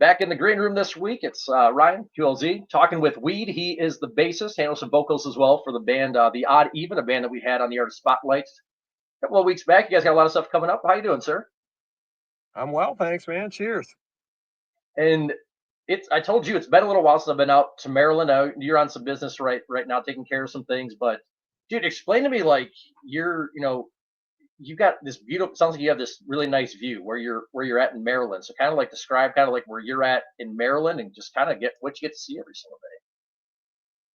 Back in the green room this week, it's Ryan, QLZ, talking with Weed. He is the bassist, handles some vocals as well for the band, the OddEven, a band that we had on the Art of Spotlights a couple of weeks back. You guys got a lot of stuff coming up. How you doing, sir? I'm well, thanks, man. Cheers. And I told you it's been a little while since I've been out to Maryland. You're on some business right now, taking care of some things. But dude, explain to me like you got this beautiful. Sounds like you have this really nice view where you're at in Maryland. So kind of like describe kind of like where you're at in Maryland, and just kind of get what you get to see every single day.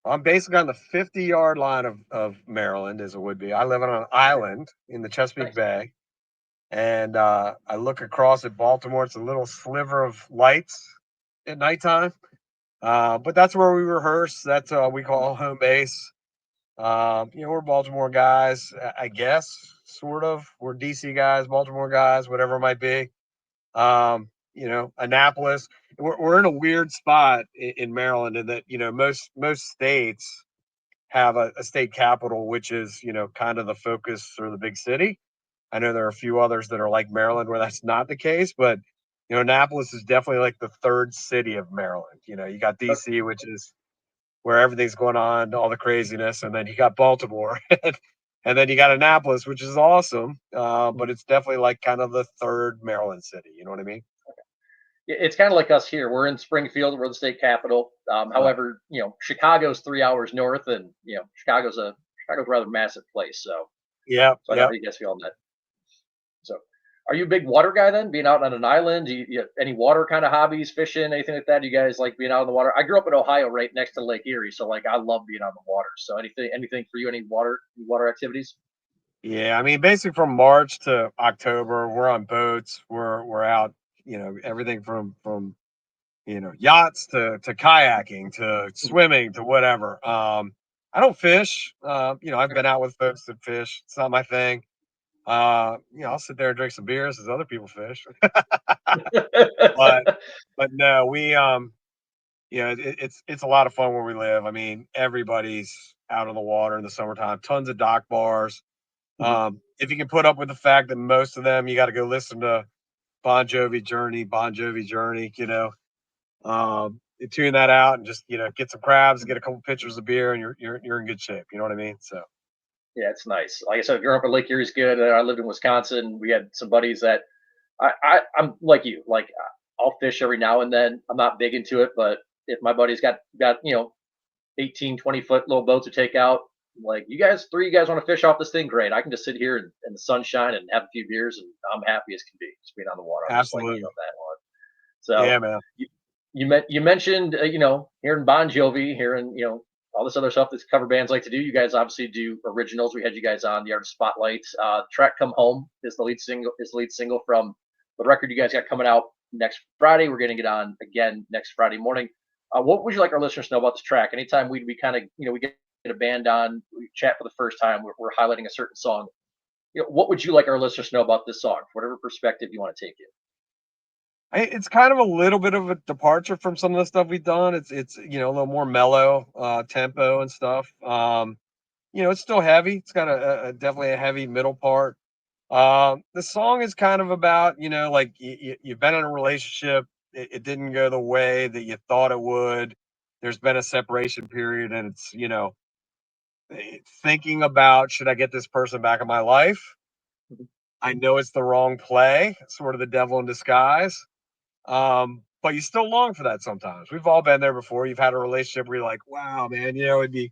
I'm basically on the 50-yard line of Maryland, as it would be. I live on an island in the Chesapeake Nice. Bay, and I look across at Baltimore. It's a little sliver of lights at nighttime, but that's where we rehearse. That's we call home base. We're Baltimore guys, I guess, sort of. We're DC guys, Baltimore guys, whatever it might be. Annapolis. We're in a weird spot in Maryland in that, most states have a state capital, which is, kind of the focus or the big city. I know there are a few others that are like Maryland where that's not the case, but Annapolis is definitely like the third city of Maryland. You got Uh, DC, which is where everything's going on, all the craziness, and then you got Baltimore, and then you got Annapolis, which is awesome, but it's definitely like kind of the third Maryland city. You know what I mean? It's kind of like us here. We're in Springfield. We're the state capital. Uh, However, Chicago's 3 hours north, and Chicago's a rather massive place. So, yeah, I know yeah. how you guys feel on that. So, are you a big water guy then? Being out on an island, do you have any water kind of hobbies, fishing, anything like that? Do you guys like being out on the water? I grew up in Ohio, right next to Lake Erie, so like I love being on the water. So, anything for you? Any water activities? Yeah, I mean, basically from March to October, we're on boats. We're out. Everything from yachts to kayaking to swimming to whatever. I don't fish. I've been out with folks that fish. It's not my thing. I'll sit there and drink some beers as other people fish. but but no, it's a lot of fun where we live. I mean, everybody's out on the water in the summertime. Tons of dock bars. If you can put up with the fact that most of them you got to go listen to Bon Jovi Journey, you tune that out and just get some crabs, get a couple pitchers of beer, and you're in good shape. You know what I mean? So Yeah, it's nice. Like I said, growing up in Lake Erie's good. I lived in Wisconsin. We had some buddies that I'm like you. Like I'll fish every now and then. I'm not big into it, but if my buddy's got 18, 20 foot little boats to take out, like you guys want to fish off this thing, great. I can just sit here in the sunshine and have a few beers, and I'm happy as can be just being on the water. I'm just like you absolutely, on that one. So yeah, man. you you mentioned hearing Bon Jovi, hearing all this other stuff that cover bands like to do. You guys obviously do originals. We had you guys on the Art of Spotlight. Track "Come Home" is the lead single from the record you guys got coming out next Friday. We're getting it on again next Friday morning. What would you like our listeners to know about this track? Anytime we kind of we get a band on, we chat for the first time, we're highlighting a certain song. What would you like our listeners to know about this song? Whatever perspective you want to take it. It's kind of a little bit of a departure from some of the stuff we've done. It's a little more mellow tempo and stuff. It's still heavy. It's got definitely a heavy middle part. The song is kind of about, like you've been in a relationship, it didn't go the way that you thought it would. There's been a separation period, and it's, thinking about, should I get this person back in my life? I know it's the wrong play, sort of the devil in disguise. But you still long for that sometimes. We've all been there before. You've had a relationship where you're like, wow, man, it'd be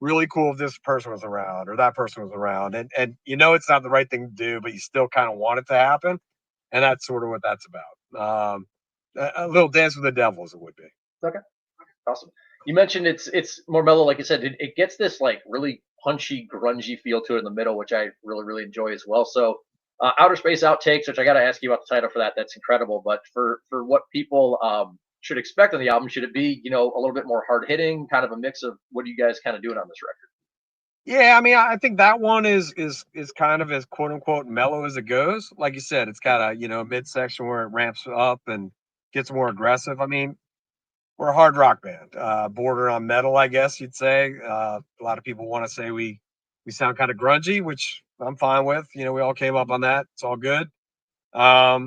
really cool if this person was around or that person was around. And it's not the right thing to do, but you still kind of want it to happen. And that's sort of what that's about. A little dance with the devil, as it would be. Okay. Awesome. You mentioned it's more mellow, like you said. It gets this like really punchy, grungy feel to it in the middle, which I really enjoy as well. So, Outer Space Outtakes, which I got to ask you about the title for that. That's incredible. But for what people should expect on the album, should it be a little bit more hard hitting, kind of a mix of what are you guys kind of doing on this record? Yeah, I mean, I think that one is kind of as quote unquote mellow as it goes. Like you said, it's got a midsection where it ramps up and gets more aggressive. I mean, we're a hard rock band, border on metal, I guess you'd say. A lot of people want to say we sound kind of grungy, which I'm fine with. We all came up on that. It's all good. Yeah,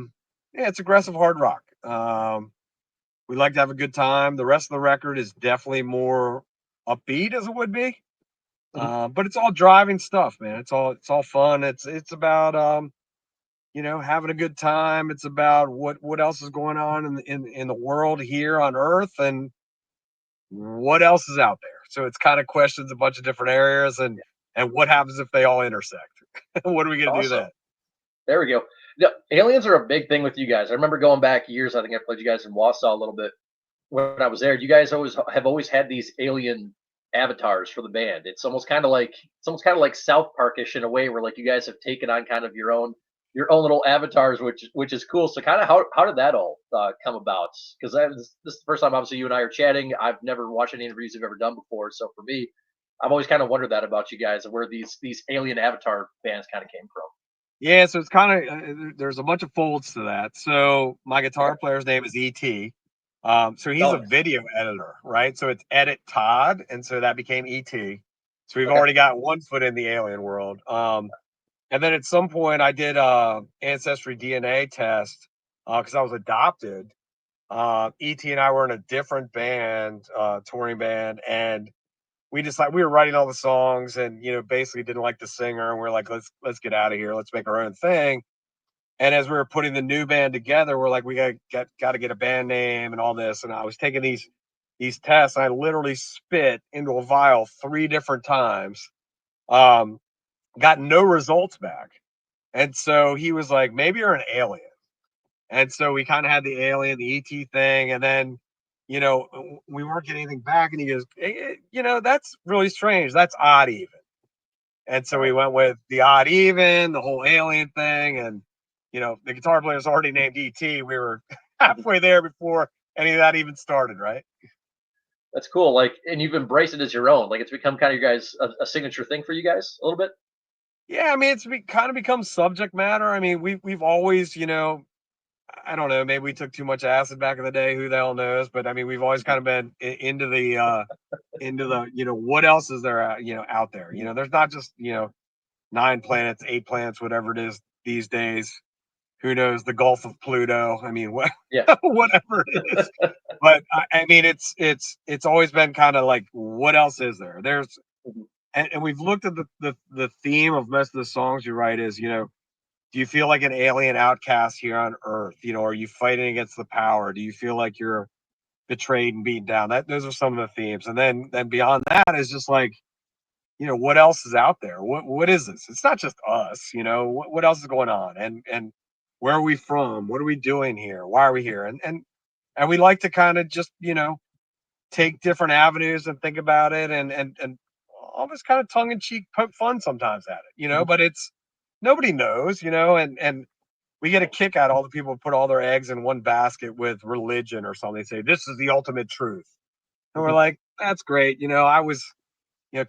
it's aggressive hard rock. We like to have a good time. The rest of the record is definitely more upbeat as it would be. But it's all driving stuff, man. It's all fun. It's about having a good time. It's about what else is going on in the world here on Earth, and what else is out there. So it's kind of questions a bunch of different areas, and what happens if they all intersect? What are we gonna do Awesome. then? There we go. No, aliens are a big thing with you guys. I remember going back years. I think I played you guys in Wausau a little bit when I was there. You guys always had these alien avatars for the band. It's almost kind of like South Parkish in a way, where like you guys have taken on kind of your own little avatars, which is cool. So kind of how did that all come about? Because this is the first time obviously you and I are chatting. I've never watched any interviews you've ever done before, so for me, I've always kind of wondered that about you guys and where these alien avatar bands kind of came from. Yeah, so it's kind of there's a bunch of folds to that. So my Okay. guitar player's name is ET. So he's Oh, a nice. video editor, right? So it's Edit Todd, and so that became ET. So we've Okay. already got one foot in the alien world. And then at some point I did a ancestry DNA test because I was adopted. ET and I were in a different band, touring band, and we were writing all the songs, and basically didn't like the singer, and we're like, let's get out of here, let's make our own thing. And as we were putting the new band together, we're like, we got to get a band name and all this. And I was taking these tests, and I literally spit into a vial 3 different times. Um, got no results back. And so he was like, maybe you're an alien. And so we kind of had the alien, the ET thing, and then we weren't getting anything back. And he goes, that's really strange. That's odd even. And so All we right. went with the odd even, the whole alien thing, and the guitar player was already named ET. We were halfway there before any of that even started, right? That's cool. Like, and you've embraced it as your own. Like, it's become kind of your guys a signature thing for you guys a little bit. Yeah, I mean, kind of become subject matter. I mean, we've always, I don't know, maybe we took too much acid back in the day. Who the hell knows? But I mean, we've always kind of been into the what else is there out there. There's not just 9 planets, 8 planets, whatever it is these days. Who knows, the Gulf of Pluto? I mean, what Yeah. whatever it is. But I mean, it's always been kind of like, what else is there? Mhm. And we've looked at the theme of most of the songs you write is, do you feel like an alien outcast here on Earth? Are you fighting against the power? Do you feel like you're betrayed and beaten down? Those are some of the themes. And then beyond that is just like, what else is out there? What is this? It's not just us. What else is going on? And where are we from? What are we doing here? Why are we here? And we like to kind of just take different avenues and think about it, and almost kind of tongue in cheek poke fun sometimes at it. Mhm. But it's nobody knows. And we get a kick out of all the people who put all their eggs in one basket with religion or something. They say this is the ultimate truth, and we're Mhm. like, that's great. I was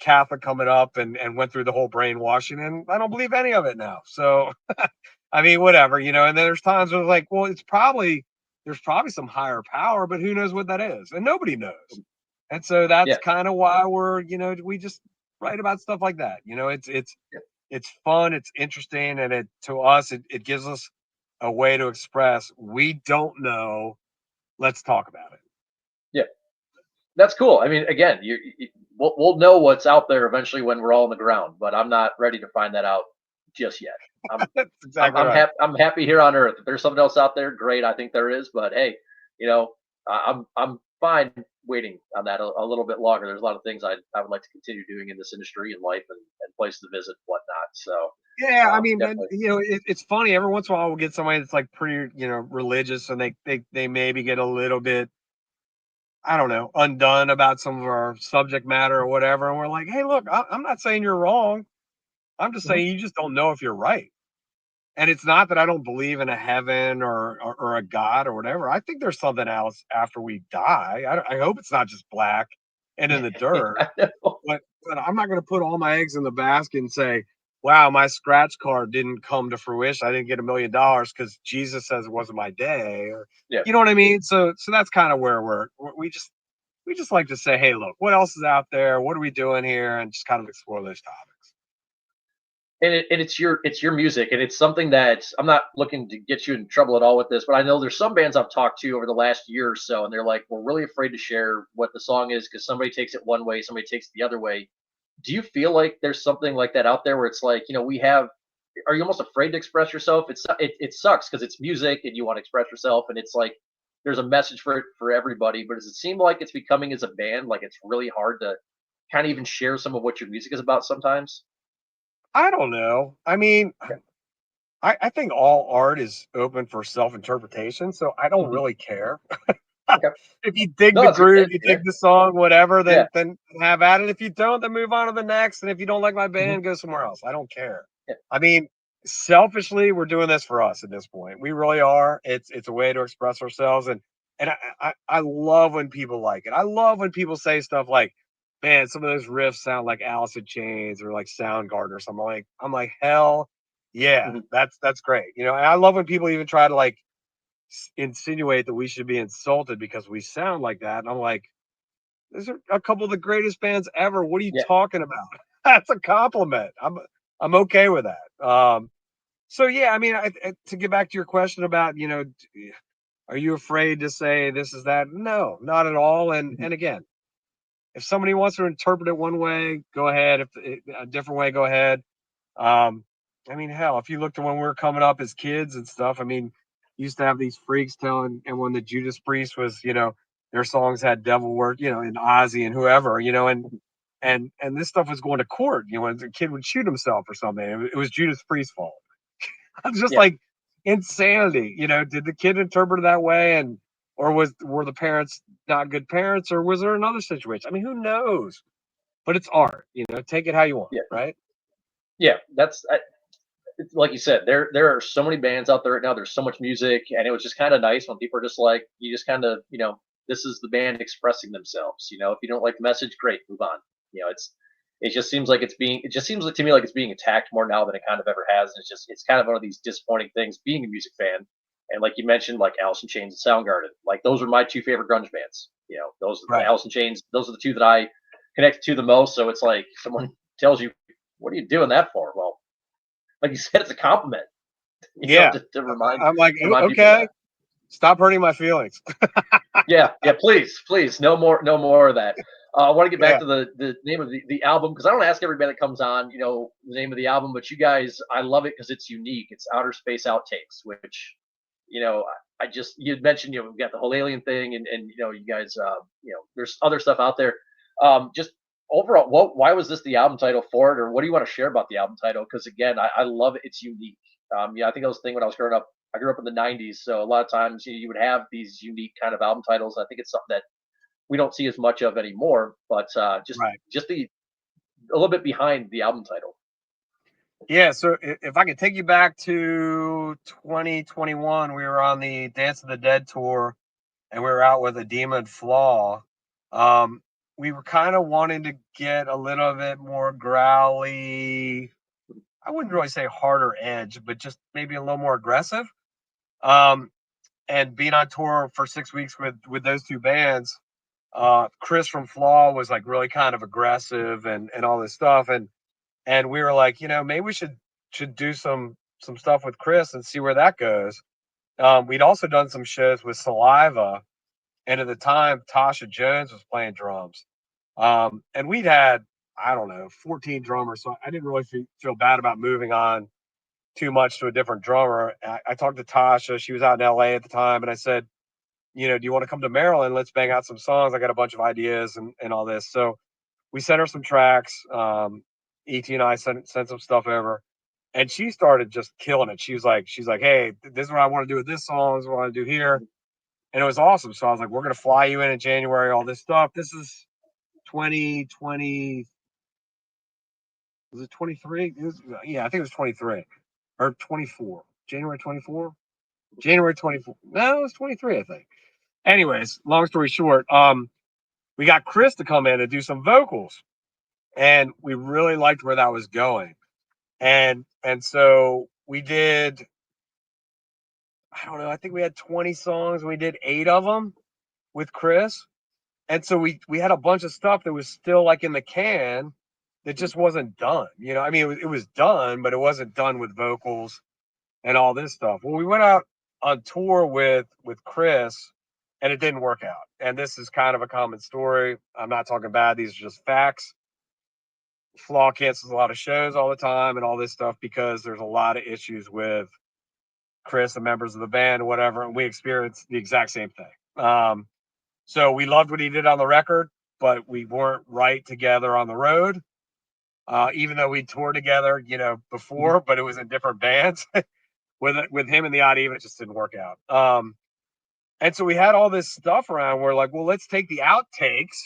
Catholic coming up, and went through the whole brainwashing, and I don't believe any of it now. So I mean, whatever. And then there's times where it's like, well, there's probably some higher power, but who knows what that is? And nobody knows. And so that's Yeah. kind of why we just write about stuff like that. Yeah. It's fun, it's interesting, and it to us it gives us a way to express we don't know. Let's talk about it. Yeah. That's cool. I mean, again, we'll know what's out there eventually when we're all on the ground, but I'm not ready to find that out just yet. I'm That's I'm exactly I'm right. happy. I'm happy here on Earth. If there's something else out there, great. I think there is, but hey, you know, I'm fine waiting on that a little bit longer. There's a lot of things I would like to continue doing in this industry and life and places to visit, and whatnot. So Yeah, I mean, and, definitely. it's funny. Every once in a while, we'll get somebody that's like pretty, religious, and they maybe get a little bit, I don't know, undone about some of our subject matter or whatever. And we're like, hey, look, I'm not saying you're wrong. I'm just Mhm. saying you just don't know if you're right. And it's not that I don't believe in a heaven or a God or whatever. I think there's something else after we die. I hope it's not just black and in the dirt. I know. But I'm not going to put all my eggs in the basket and say, "Wow, my scratch card didn't come to fruition. I didn't get $1 million because Jesus says it wasn't my day." Or Yeah. you know what I mean? So that's kind of where we just like to say, "Hey, look, what else is out there? What are we doing here?" And just kind of explore those topics. and it's your music, and it's something that I'm not looking to get you in trouble at all with this, but I know there's some bands I've talked to over the last year or so, and they're like, we're really afraid to share what the song is because somebody takes it one way, somebody takes it the other way. Do you feel like there's something like that out there where it's like, we have? Are you almost afraid to express yourself? It sucks because it's music and you want to express yourself, and it's like there's a message for it for everybody. But does it seem like it's becoming as a band like it's really hard to kind of even share some of what your music is about sometimes? I don't know. I mean, Yeah. I think all art is open for self interpretation, so I don't Mhm. really care. Okay. If you dig No, the that's groove, it. you Yeah. dig the song, whatever, Yeah. then have at it. If you don't, then move on to the next. And if you don't like my Mhm. band, go somewhere else. I don't care. Yeah. I mean, selfishly, we're doing this for us at this point. We really are. It's a way to express ourselves, and I love when people like it. I love when people say stuff like, "Man, some of those riffs sound like Alice in Chains or like Soundgarden or something." I'm like, hell yeah, Mhm. that's great. And I love when people even try to like insinuate that we should be insulted because we sound like that. And I'm like, these are a couple of the greatest bands ever. What are you Yeah. talking about? That's a compliment. I'm okay with that. So yeah, I mean, to get back to your question about, are you afraid to say this is that? No, not at all. And Mhm. and again, if somebody wants to interpret it one way, go ahead. If a different way, go ahead. Um, I mean, hell, if you looked at when we were coming up as kids and stuff, I mean, you used to have these freaks telling, and when the Judas Priest was, their songs had devil word, and Ozzy and whoever, and this stuff was going to court, when the kid would shoot himself or something. It was Judas Priest's fault. I was just Yeah. like insanity. Did the kid interpret it that way, or were the parents not good parents, or was there another situation? I mean, who knows? But it's art. Take it how you want, Yeah. right? Yeah. It's like you said, there are so many bands out there right now. There's so much music, and it was just kind of nice when people are just like, you just kind of, this is the band expressing themselves. If you don't like the message, great, move on. It just seems like it just seems like to me like it's being attacked more now than it kind of ever has. And it's kind of one of these disappointing things being a music fan. And like you mentioned, like Alice in Chains and Soundgarden, like those are my two favorite grunge bands. Those Right. Alice in Chains, those are the two that I connect to the most. So it's like someone tells you, what are you doing that for? Well, like you said, it's a compliment, Yeah. to remind I'm like, people of Okay, that. stop hurting my feelings." Yeah, yeah, please, please, no more of that. I want to get back Yeah. to the name of the album because I don't ask everybody that comes on, the name of the album, but you guys, I love it because it's unique. It's Outer Space Outtakes, which, I just you mentioned, we've got the whole alien thing, and you guys, there's other stuff out there. Just overall, why was this the album title for it, or what do you want to share about the album title? Because again, I love it. It's unique. Yeah, I think that was the thing when I was growing up. I grew up in the '90s, so a lot of times you would have these unique kind of album titles. I think it's something that we don't see as much of anymore. But Right. just the a little bit behind the album title. Yeah. So if I could take you back to 2021, we were on the Dance of the Dead tour, and we were out with a Demon Flaw. Um, we were kind of wanting to get a little bit more growly. I wouldn't really say harder edge, but just maybe a little more aggressive. Um, and being on tour for 6 weeks with those two bands, Chris from Flaw was like really kind of aggressive and all this stuff, and we were like, maybe we should do some stuff with Chris and see where that goes. We'd also done some shows with Saliva, and at the time Tasha Jones was playing drums, and we'd had, I don't know, 14 drummers, so I didn't really feel bad about moving on too much to a different drummer. I talked to Tasha. She was out in LA at the time, and I said, do you want to come to Maryland? Let's bang out some songs. I got a bunch of ideas and all this. So we sent her some tracks. ET and I sent some stuff over, and she started just killing it. She's like, hey, this is what I want to do with this song. This is what I want to do here, and it was awesome. So I was like, we're gonna fly you in January. All this stuff. This is 2020. Was it 23? Yeah, I think it was 23 or 24. January 24. January 24. No, it was 23, I think. Anyways, long story short, we got Chris to come in and do some vocals, and we really liked where that was going. And so we did, I don't know, I think we had 20 songs, and we did 8 of them with Chris. And so we had a bunch of stuff that was still like in the can, it just wasn't done. You know, I mean, it was done, but it wasn't done with vocals and all this stuff. Well, we went out on tour with Chris, and it didn't work out. And this is kind of a common story. I'm not talking bad; these are just facts. Flaw cancels a lot of shows all the time and all this stuff because there's a lot of issues with Chris, the members of the band, or whatever, and we experienced the exact same thing. So we loved what he did on the record, but we weren't right together on the road. Even though we toured together, you know, before, but it was in different bands. With him and the OddEven, it just didn't work out. And so we had all this stuff around. We're like, well, let's take the outtakes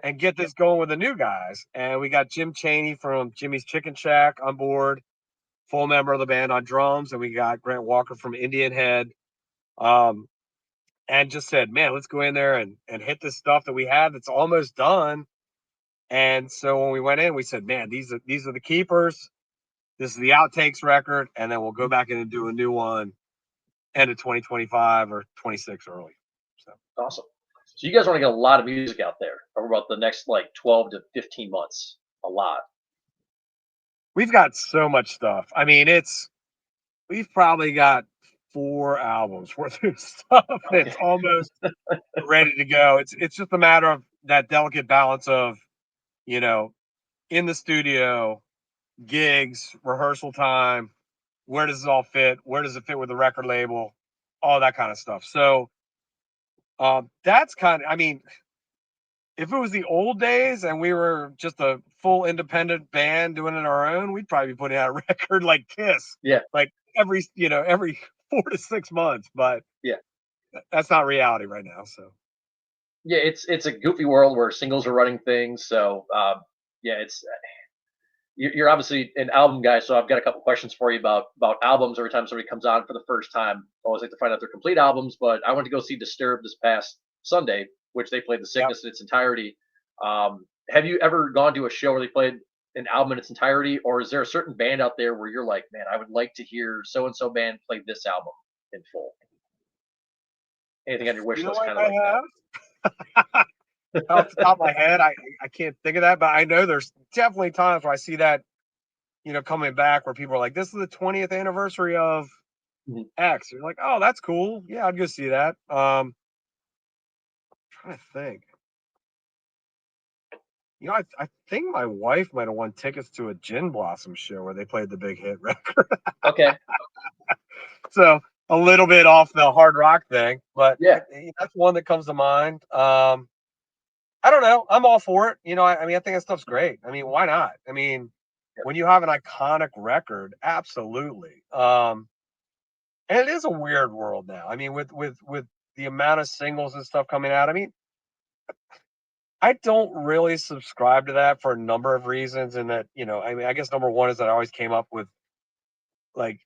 and get this going with the new guys. And we got Jim Chaney from Jimmy's Chicken Shack on board, full member of the band on drums, and we got Grant Walker from Indian Head. And just said, man, let's go in there and hit this stuff that we had that's almost done. And so when we went in, we said, man, these are the keepers. This is the outtakes record, and then we'll go back in and do a new one end of 2025 or 26 early. So awesome. So you guys want to get a lot of music out there over about the next like 12 to 15 months. A lot. We've got so much stuff. I mean, we've probably got 4 albums worth of stuff that's almost ready to go. It's just a matter of that delicate balance of, you know, in the studio, gigs, rehearsal time, where does it all fit? Where does it fit with the record label? All that kind of stuff. So that's kind of, I mean, if it was the old days and we were just a full independent band doing it on our own, we'd probably be putting out a record like Kiss. Yeah. Like every 4 to 6 months. But yeah, that's not reality right now. So yeah, it's a goofy world where singles are running things. So yeah, it's you're obviously an album guy, so I've got a couple questions for you about albums. Every time somebody comes on for the first time, I always like to find out their complete albums. But I went to go see Disturbed this past Sunday, which they played The Sickness in its entirety. Have you ever gone to a show where they played an album in its entirety, or is there a certain band out there where you're like, man, I would like to hear so and so band play this album in full? Anything on your wish list, kind of like that? Off the top of my head, I can't think of that, but I know there's definitely times where I see that, coming back where people are like, this is the 20th anniversary of X. You're like, oh, that's cool. Yeah, I'd go see that. I'm trying to think. I think my wife might have won tickets to a Gin Blossom show where they played the big hit record. Okay. So a little bit off the hard rock thing, but yeah, that's one that comes to mind. I don't know. I'm all for it. I mean, I think that stuff's great. I mean, why not? I mean, when you have an iconic record, absolutely. And it is a weird world now. I mean, with the amount of singles and stuff coming out. I mean, I don't really subscribe to that for a number of reasons. And that, I mean, I guess number one is that I always came up with like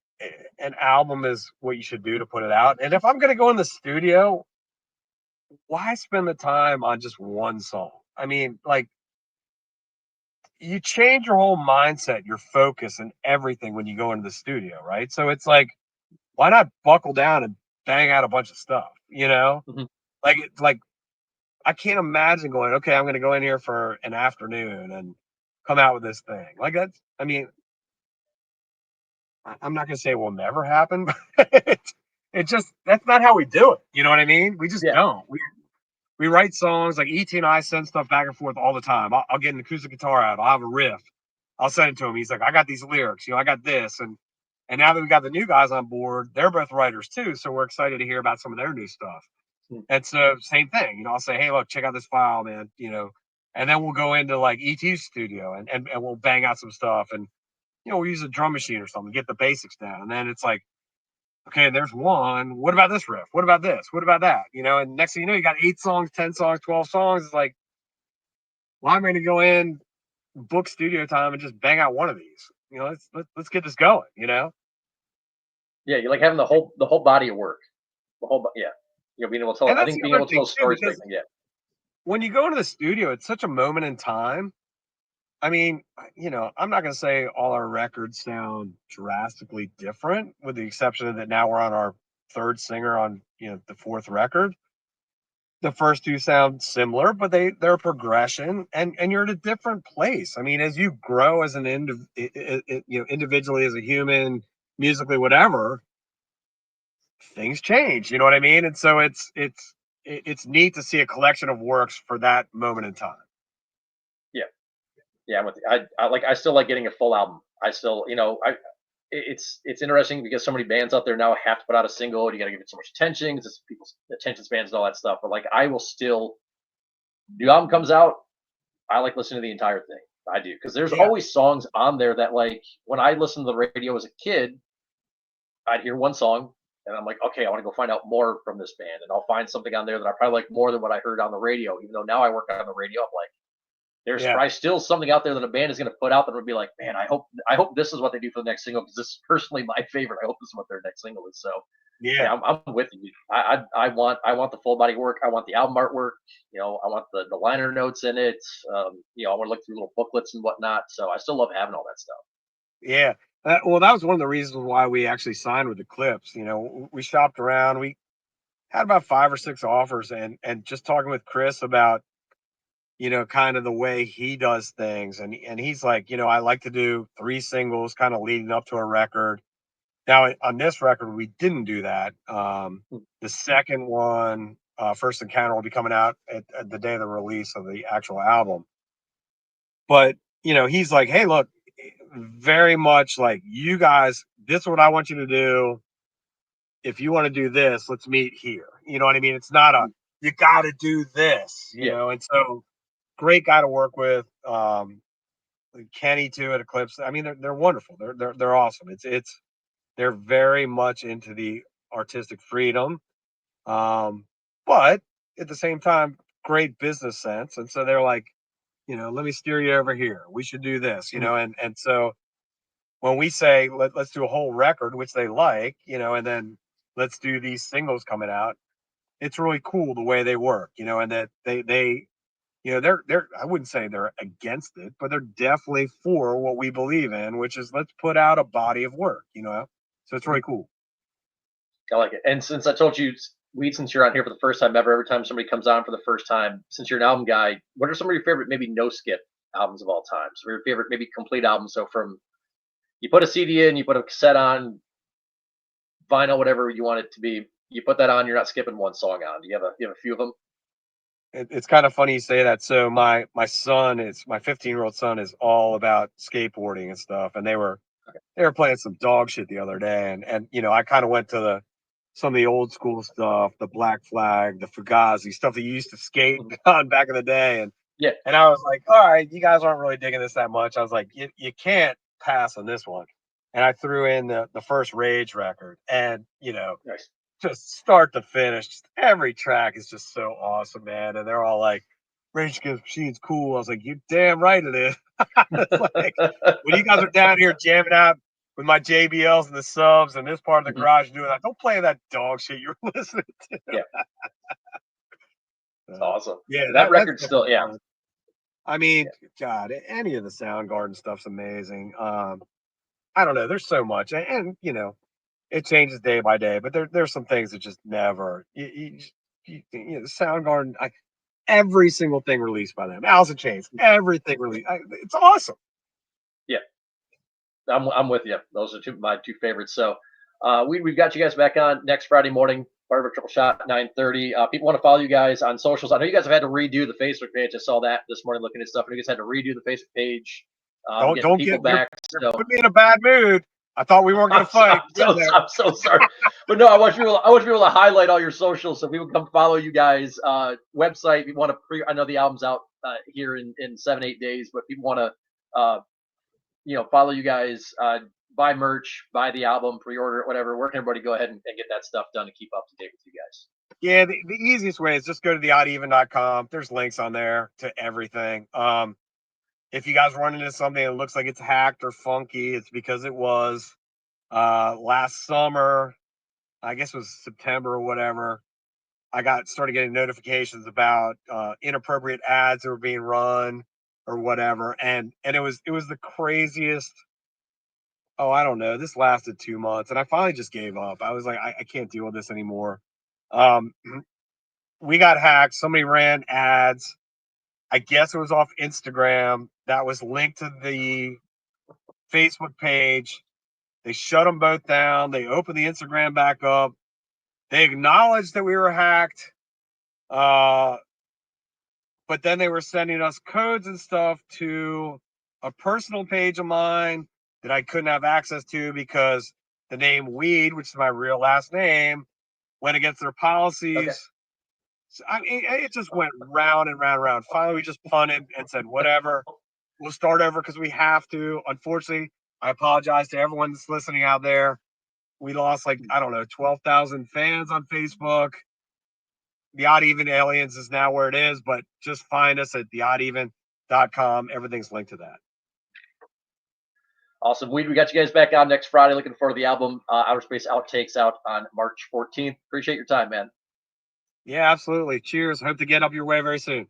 an album is what you should do to put it out. And if I'm going to go in the studio, why spend the time on just one song? I mean, like, you change your whole mindset, your focus, and everything when you go into the studio, right? So it's like, why not buckle down and bang out a bunch of stuff, Like I can't imagine going, okay, I'm going to go in here for an afternoon and come out with this thing. Like I mean, I'm not going to say it will never happen, but it just, that's not how we do it. You know what I mean? We just don't. We write songs, like ET and I send stuff back and forth all the time. I'll get an acoustic guitar out. I'll have a riff. I'll send it to him. He's like, I got these lyrics. I got this. And now that we got the new guys on board, they're both writers too. So we're excited to hear about some of their new stuff. And so same thing. I'll say, hey, look, check out this file, man. And then we'll go into like ET's studio and we'll bang out some stuff. And, we'll use a drum machine or something, get the basics down. And then it's like, okay, there's one. What about this riff? What about this? What about that? And next thing you know, you got 8 songs, 10 songs, 12 songs. It's like, well, I'm going to go in, book studio time, and just bang out one of these. Let's get this going. Yeah, you like having the whole body of work, being able to tell. I think being able to tell stories. Yeah. When you go into the studio, it's such a moment in time. I mean, I'm not going to say all our records sound drastically different, with the exception of that now we're on our 3rd singer on, the 4th record. the first two sound similar, but they're a progression, and you're at a different place. I mean, as you grow as an individually as a human, musically, whatever, things change. You know what I mean? And so it's neat to see a collection of works for that moment in time. Yeah, yeah, I'm with you. I still like getting a full album. I still, it's interesting because so many bands out there now have to put out a single, and you got to give it so much attention because people's attention spans and all that stuff. But like, I will still, the album comes out, I like listening to the entire thing. I do because there's Yeah, always songs on there that like when I listened to the radio as a kid, I'd hear one song and I'm like, okay, I want to go find out more from this band, and I'll find something on there that I probably like more than what I heard on the radio. Even though now I work on the radio, I'm like, there's yeah, probably still something out there that a band is going to put out that would be like, man, I hope this is what they do for the next single because this is personally my favorite. I hope this is what their next single is. So yeah. yeah, I'm with you. I want the full body work. I want the album artwork. I want the liner notes in it. I want to look through little booklets and whatnot. So I still love having all that stuff. Yeah. Well, that was one of the reasons why we actually signed with Eclipse. We shopped around. We had about 5 or 6 offers, and just talking with Chris about kind of the way he does things, and he's like, I like to do 3 singles, kind of leading up to a record. Now on this record, we didn't do that. Hmm. The second one, First Encounter, will be coming out at the day of the release of the actual album. But he's like, hey, look, very much like you guys, this is what I want you to do. If you want to do this, let's meet here. You know what I mean? It's not a you got to do this, Yeah, and so great guy to work with. Kenny too at Eclipse. I mean, they're wonderful. They're awesome. They're very much into the artistic freedom, but at the same time, great business sense. And so they're like, let me steer you over here. We should do this, mhm, and so when we say let's do a whole record, which they like, and then let's do these singles coming out, it's really cool the way they work, and that they they're I wouldn't say they're against it, but they're definitely for what we believe in, which is let's put out a body of work, so it's mhm. really cool. I like it. And since I told you, Weed, since you're on here for the first time ever, every time somebody comes on for the first time, since you're an album guy, what are some of your favorite maybe no skip albums of all time? So your favorite maybe complete albums. So from you put a CD in, you put a cassette on, vinyl, whatever you want it to be. You put that on, you're not skipping one song on. Do you have a few of them? It's kind of funny you say that. So my son is my 15-year-old son is all about skateboarding and stuff, and they were playing some dog shit the other day, and I kind of went to some of the old school stuff, the Black Flag, the Fugazi stuff that you used to skate Mhm. on back in the day, Yeah. and I was like, all right, you guys aren't really digging this that much. I was like, you can't pass on this one, and I threw in the first Rage record, and Nice. just start to finish, just every track is just so awesome, man. And they're all like, Rage Against the Machine's cool. I was like, you damn right it is. It's like when you guys are down here jamming out with my JBLs and the subs and this part of the Mhm. garage doing that, don't play that dog shit you're listening to. Yeah. It's So, awesome. yeah, And that that's record's still, definitely yeah. fun. I mean, Yeah. God, any of the Soundgarden stuff's amazing. I don't know. There's so much, and it changes day by day. But there's some things that just never. Soundgarden. Every single thing released by them, Alice in Chains, everything released. It's awesome. Yeah. I'm with you. Those are my two favorites. So we've got you guys back on next Friday morning. Part of a triple shot 9:30. People want to follow you guys on socials. I know you guys have had to redo the Facebook page. I saw that this morning looking at stuff. And you guys had to redo the Facebook page, Don't getting don't people get you're back. you're So putting me in a bad mood. I thought we weren't I'm gonna so, fight. I'm Been so, there. I'm so sorry, but no, I want you to highlight all your socials so people come follow you guys. Website, if you want to I know the album's out here in 7-8 days, but people want to follow you guys, buy merch, buy the album, pre-order it, whatever. Where can everybody go ahead and get that stuff done to keep up to date with you guys? Yeah, the easiest way is just go to the oddeven.com. There's links on there to everything. If you guys run into something that looks like it's hacked or funky, it's because it was last summer. I guess it was September or whatever. I started getting notifications about inappropriate ads that were being run or whatever, and it was the craziest. Oh, I don't know. This lasted 2 months, and I finally just gave up. I was like, I can't deal with this anymore. Um, we got hacked. Somebody ran ads. I guess it was off Instagram that was linked to the Facebook page. They shut them both down. They opened the Instagram back up. They acknowledged that we were hacked. But then they were sending us codes and stuff to a personal page of mine that I couldn't have access to because the name Weed, which is my real last name, went against their policies. Okay. So, I mean, it just went round and round and round. Finally, we just punted and said, whatever, we'll start over because we have to. Unfortunately, I apologize to everyone that's listening out there. We lost, like, I don't know, 12,000 fans on Facebook. The OddEven Aliens is now where it is, but just find us at theoddeven.com. Everything's linked to that. Awesome. We got you guys back on next Friday. Looking forward to the album Outer Space Outtakes out on March 14th. Appreciate your time, man. Yeah, absolutely. Cheers. Hope to get up your way very soon.